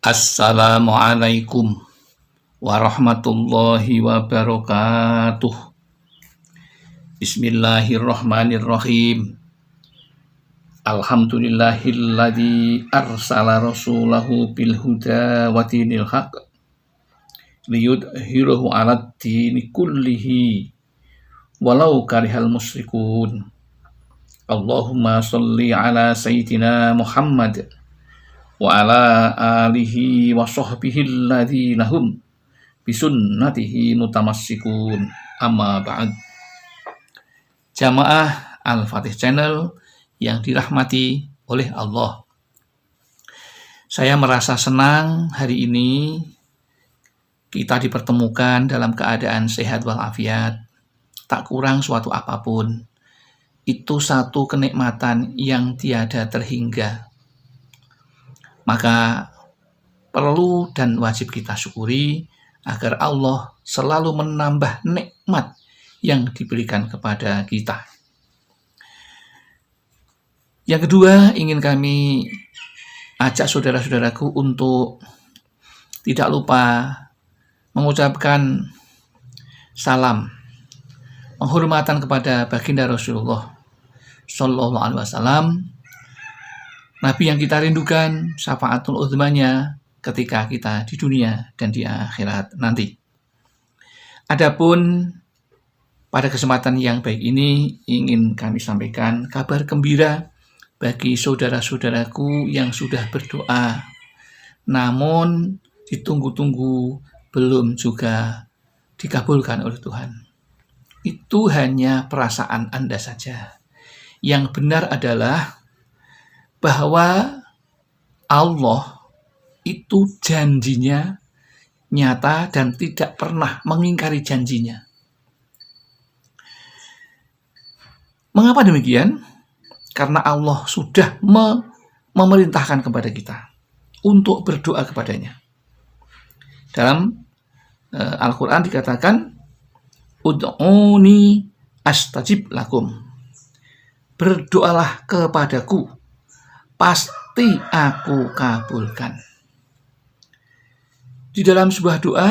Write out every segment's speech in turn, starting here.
Assalamualaikum warahmatullahi wabarakatuh. Bismillahirrahmanirrahim. Alhamdulillahilladzi arsala rasulahu bil huda wa dinil haq liyudhhirahu 'alad dini kullihi walau karihal musyrikun. Allahumma shalli ala sayyidina Muhammad wa ala alihi wa sahbihi alladhina hum bisunnatihi mutamassikun. Amma ba'd. Jamaah Al-Fatih Channel yang dirahmati oleh Allah, saya merasa senang hari ini kita dipertemukan dalam keadaan sehat walafiat, tak kurang suatu apapun. Itu satu kenikmatan yang tiada terhingga. Maka perlu dan wajib kita syukuri agar Allah selalu menambah nikmat yang diberikan kepada kita. Yang kedua, ingin kami ajak saudara-saudaraku untuk tidak lupa mengucapkan salam penghormatan kepada baginda Rasulullah Sallallahu Alaihi Wasallam, Nabi yang kita rindukan, syafaatul uzmanya ketika kita di dunia dan di akhirat nanti. Adapun pada kesempatan yang baik ini ingin kami sampaikan kabar gembira bagi saudara-saudaraku yang sudah berdoa, namun ditunggu-tunggu belum juga dikabulkan oleh Tuhan. Itu hanya perasaan Anda saja. Yang benar adalah bahwa Allah itu janjinya nyata dan tidak pernah mengingkari janjinya. Mengapa demikian? Karena Allah sudah memerintahkan kepada kita untuk berdoa kepadanya. Dalam Al-Quran dikatakan, Ud'uni astajib lakum. Berdoalah kepadaku, pasti aku kabulkan. Di dalam sebuah doa,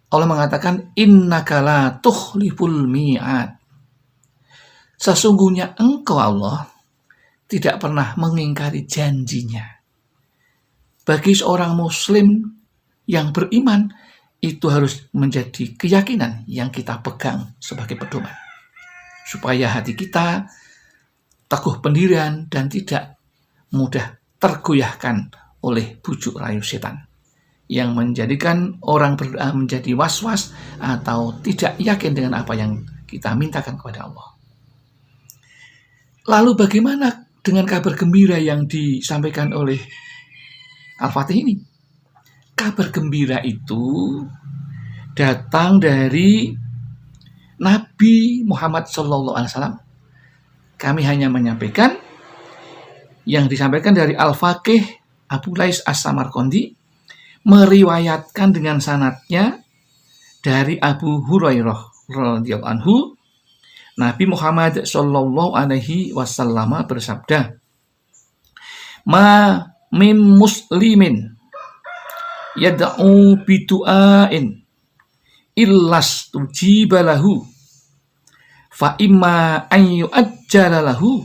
Allah mengatakan, innaka la tukhliful mi'ad. Sesungguhnya engkau Allah tidak pernah mengingkari janjinya. Bagi seorang muslim yang beriman, itu harus menjadi keyakinan yang kita pegang sebagai pedoman, supaya hati kita teguh pendirian dan tidak mudah tergoyahkan oleh bujuk rayu setan yang menjadikan orang berdoa menjadi was-was atau tidak yakin dengan apa yang kita mintakan kepada Allah. Lalu bagaimana dengan kabar gembira yang disampaikan oleh Al-Fatih ini? Kabar gembira itu datang dari Nabi Muhammad SAW. Kami hanya menyampaikan yang disampaikan dari Al-Faqih Abu Lais As-Samarqandi, meriwayatkan dengan sanadnya dari Abu Hurairah radhiyallahu anhu, Nabi Muhammad sallallahu alaihi wasallam bersabda, "Ma mim muslimin yad'u bidu'ain illas tujiba lahu fa imma an yu'ajjala lahu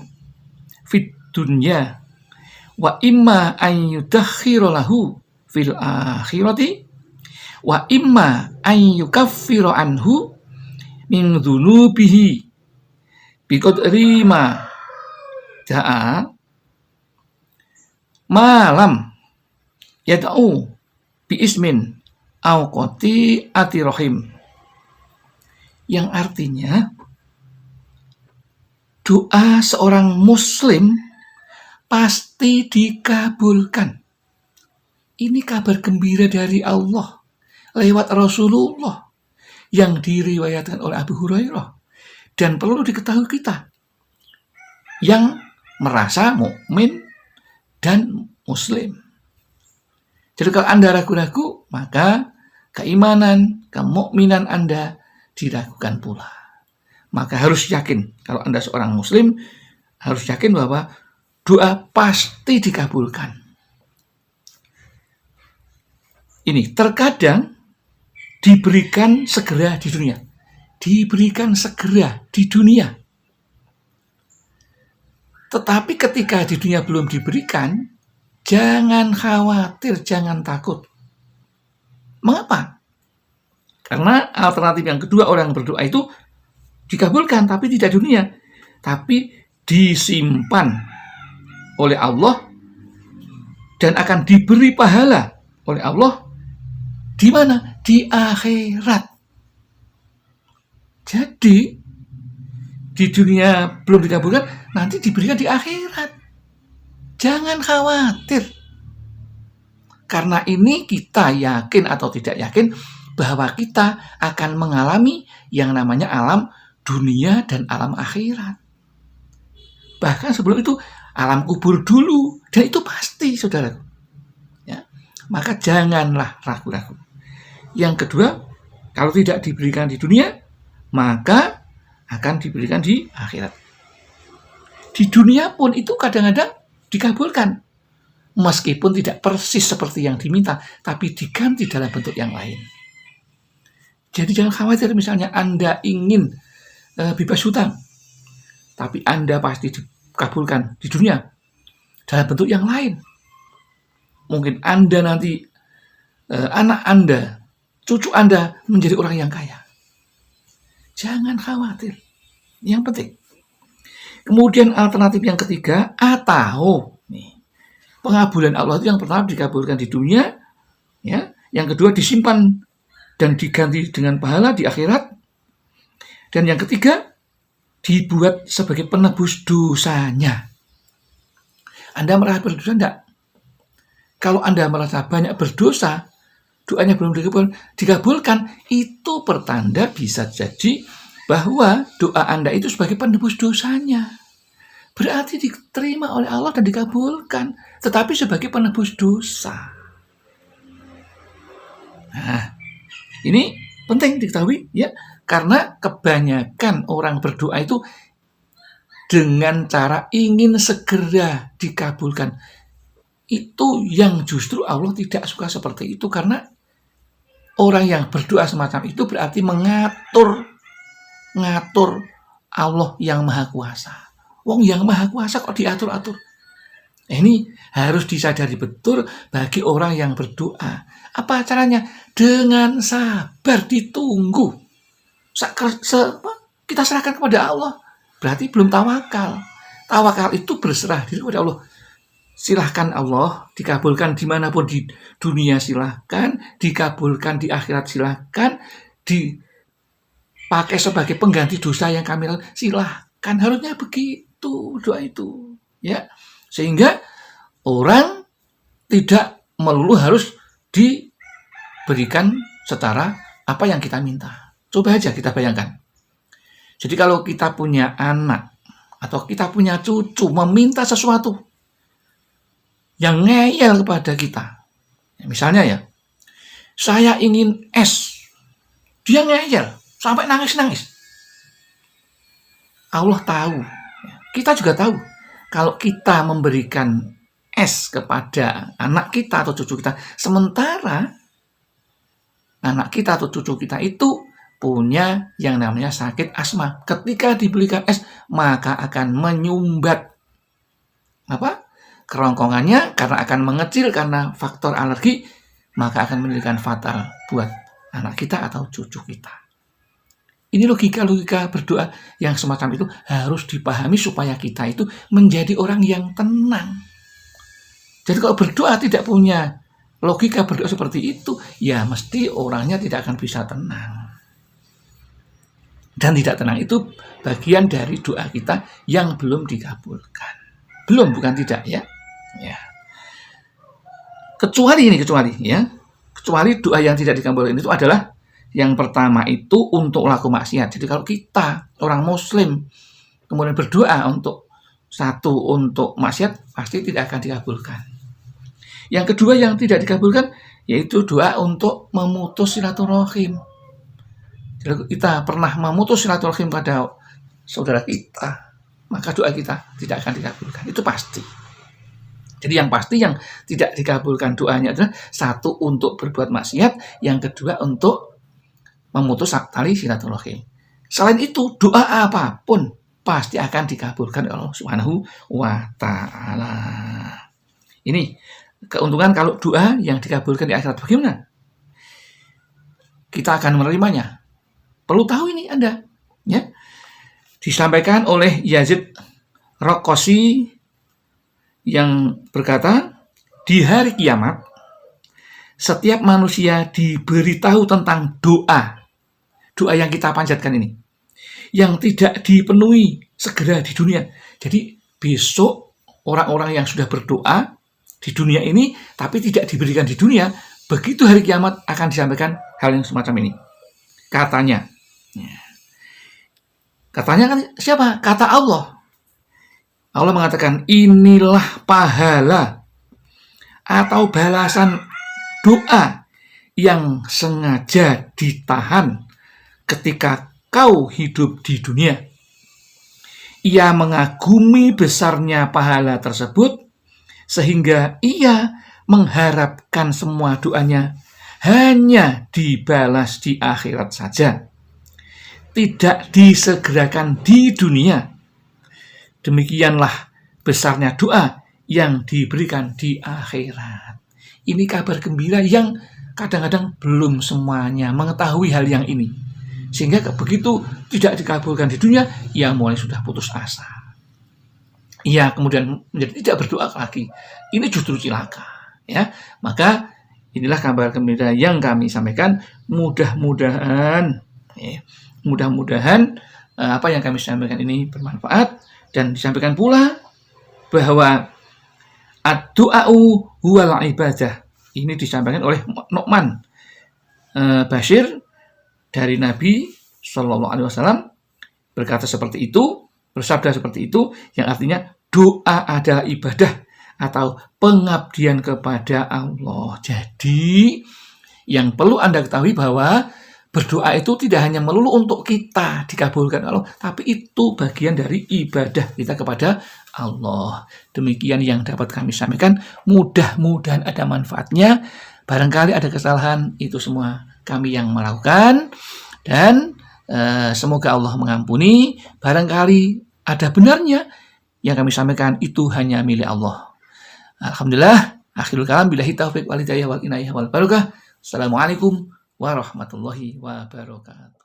fid dunya wa imma an yudakhkhira lahu fil akhirati wa imma an yukaffira anhu min dzunubihi biqadri ma ja'a malam yad'u bi ismin au qati'ati rahim." Yang artinya, doa seorang muslim pasti dikabulkan. Ini kabar gembira dari Allah lewat Rasulullah yang diriwayatkan oleh Abu Hurairah. Dan perlu diketahui kita yang merasa mukmin dan muslim. Jadi kalau Anda ragu-ragu, maka keimanan, kemukminan Anda diragukan pula. Maka harus yakin, kalau Anda seorang muslim, harus yakin bahwa doa pasti dikabulkan. ini terkadang diberikan segera di dunia. Diberikan segera di dunia. Tetapi ketika di dunia belum diberikan, jangan khawatir, jangan takut. Mengapa? Karena alternatif yang kedua, orang berdoa itu dikabulkan, tapi tidak di dunia, tapi disimpan oleh Allah dan akan diberi pahala oleh Allah di mana? Di akhirat. Jadi di dunia belum dikabulkan, nanti diberikan di akhirat. Jangan khawatir. Karena ini kita yakin atau tidak yakin bahwa kita akan mengalami yang namanya alam dunia dan alam akhirat. Bahkan sebelum itu alam kubur dulu, dan itu pasti, saudara. Ya, maka janganlah ragu-ragu. Yang kedua, kalau tidak diberikan di dunia, maka akan diberikan di akhirat. Di dunia pun itu kadang-kadang dikabulkan, meskipun tidak persis seperti yang diminta, tapi diganti dalam bentuk yang lain. Jadi jangan khawatir, misalnya Anda ingin bebas hutang, tapi Anda pasti dikabulkan di dunia dalam bentuk yang lain. Mungkin Anda nanti, anak Anda, cucu Anda menjadi orang yang kaya. Jangan khawatir. Yang penting. Kemudian alternatif yang ketiga, atau pengabulan Allah itu yang pertama dikabulkan di dunia, ya. Yang kedua disimpan dan diganti dengan pahala di akhirat. Dan yang ketiga, dibuat sebagai penebus dosanya. Anda merasa berdosa enggak? Kalau Anda merasa banyak berdosa, doanya belum dikabulkan, itu pertanda bisa jadi bahwa doa Anda itu sebagai penebus dosanya. Berarti diterima oleh Allah dan dikabulkan, tetapi sebagai penebus dosa. Nah, ini penting diketahui, ya, karena kebanyakan orang berdoa itu dengan cara ingin segera dikabulkan. Itu yang justru Allah tidak suka seperti itu, karena orang yang berdoa semacam itu berarti ngatur Allah yang Maha Kuasa. Wong yang Maha Kuasa kok diatur-atur? Ini harus disadari betul bagi orang yang berdoa. Apa caranya? Dengan sabar ditunggu. Kita serahkan kepada Allah. Berarti belum tawakal. Tawakal itu berserah diri kepada Allah. Silahkan Allah, dikabulkan dimanapun di dunia silahkan, dikabulkan di akhirat silahkan, dipakai sebagai pengganti dosa yang kami lakukan silahkan. Harusnya begitu doa itu, ya, sehingga orang tidak melulu harus diberikan secara apa yang kita minta. Coba aja kita bayangkan. Jadi kalau kita punya anak atau kita punya cucu meminta sesuatu yang ngeyel kepada kita. Misalnya ya, saya ingin es. Dia ngeyel, sampai nangis-nangis. Allah tahu, kita juga tahu, kalau kita memberikan es kepada anak kita atau cucu kita, sementara anak kita atau cucu kita itu punya yang namanya sakit asma. Ketika diberikan es, maka akan menyumbat kerongkongannya, karena akan mengecil karena faktor alergi, maka akan menjadikan fatal buat anak kita atau cucu kita. Ini logika-logika berdoa yang semacam itu harus dipahami supaya kita itu menjadi orang yang tenang. Jadi kalau berdoa tidak punya logika berdoa seperti itu, ya mesti orangnya tidak akan bisa tenang. Dan tidak tenang itu bagian dari doa kita yang belum dikabulkan. Belum, bukan tidak, ya. Ya. Kecuali doa yang tidak dikabulkan itu adalah yang pertama itu untuk laku maksiat. Jadi kalau kita orang muslim kemudian berdoa untuk maksiat, pasti tidak akan dikabulkan. Yang kedua yang tidak dikabulkan yaitu doa untuk memutus silaturahim. Jadi kita pernah memutus silaturahim pada saudara kita, maka doa kita tidak akan dikabulkan. Itu pasti. Jadi yang pasti yang tidak dikabulkan doanya adalah satu untuk berbuat maksiat, yang kedua untuk memutus tali silaturahim. Selain itu doa apapun pasti akan dikabulkan oleh Allah Subhanahu wa taala. Ini keuntungan kalau doa yang dikabulkan di akhirat bagaimana? Kita akan menerimanya. Perlu tahu ini Anda, ya. Disampaikan oleh Yazid Raqashi yang berkata, di hari kiamat setiap manusia diberitahu tentang doa yang kita panjatkan ini, yang tidak dipenuhi segera di dunia. Jadi besok orang-orang yang sudah berdoa di dunia ini tapi tidak diberikan di dunia, begitu hari kiamat akan disampaikan hal yang semacam ini. Katanya kan siapa? Kata Allah. Allah mengatakan, inilah pahala atau balasan doa yang sengaja ditahan ketika kau hidup di dunia. Ia mengagumi besarnya pahala tersebut sehingga ia mengharapkan semua doanya hanya dibalas di akhirat saja, tidak disegerakan di dunia. Demikianlah besarnya doa yang diberikan di akhirat. Ini kabar gembira yang kadang-kadang belum semuanya mengetahui hal yang ini. Sehingga begitu tidak dikabulkan di dunia, ia mulai sudah putus asa. Ia kemudian menjadi tidak berdoa lagi. Ini justru cilaka. Ya, maka inilah kabar gembira yang kami sampaikan. Mudah-mudahan apa yang kami sampaikan ini bermanfaat. Dan disampaikan pula bahwa ad-du'a'u huwal ibadah. Ini disampaikan oleh Nu'man Bashir dari Nabi Shallallahu Alaihi Wasallam, berkata seperti itu, bersabda seperti itu, yang artinya doa adalah ibadah atau pengabdian kepada Allah. Jadi yang perlu Anda ketahui bahwa berdoa itu tidak hanya melulu untuk kita dikabulkan Allah, tapi itu bagian dari ibadah kita kepada Allah. Demikian yang dapat kami sampaikan. Mudah-mudahan ada manfaatnya. Barangkali ada kesalahan, itu semua kami yang melakukan. Dan semoga Allah mengampuni. Barangkali ada benarnya, yang kami sampaikan itu hanya milik Allah. Alhamdulillah. Akhirul kalam, billahi taufiq wal hidayah wal inayah wal barakah. Assalamualaikum warahmatullahi wabarakatuh.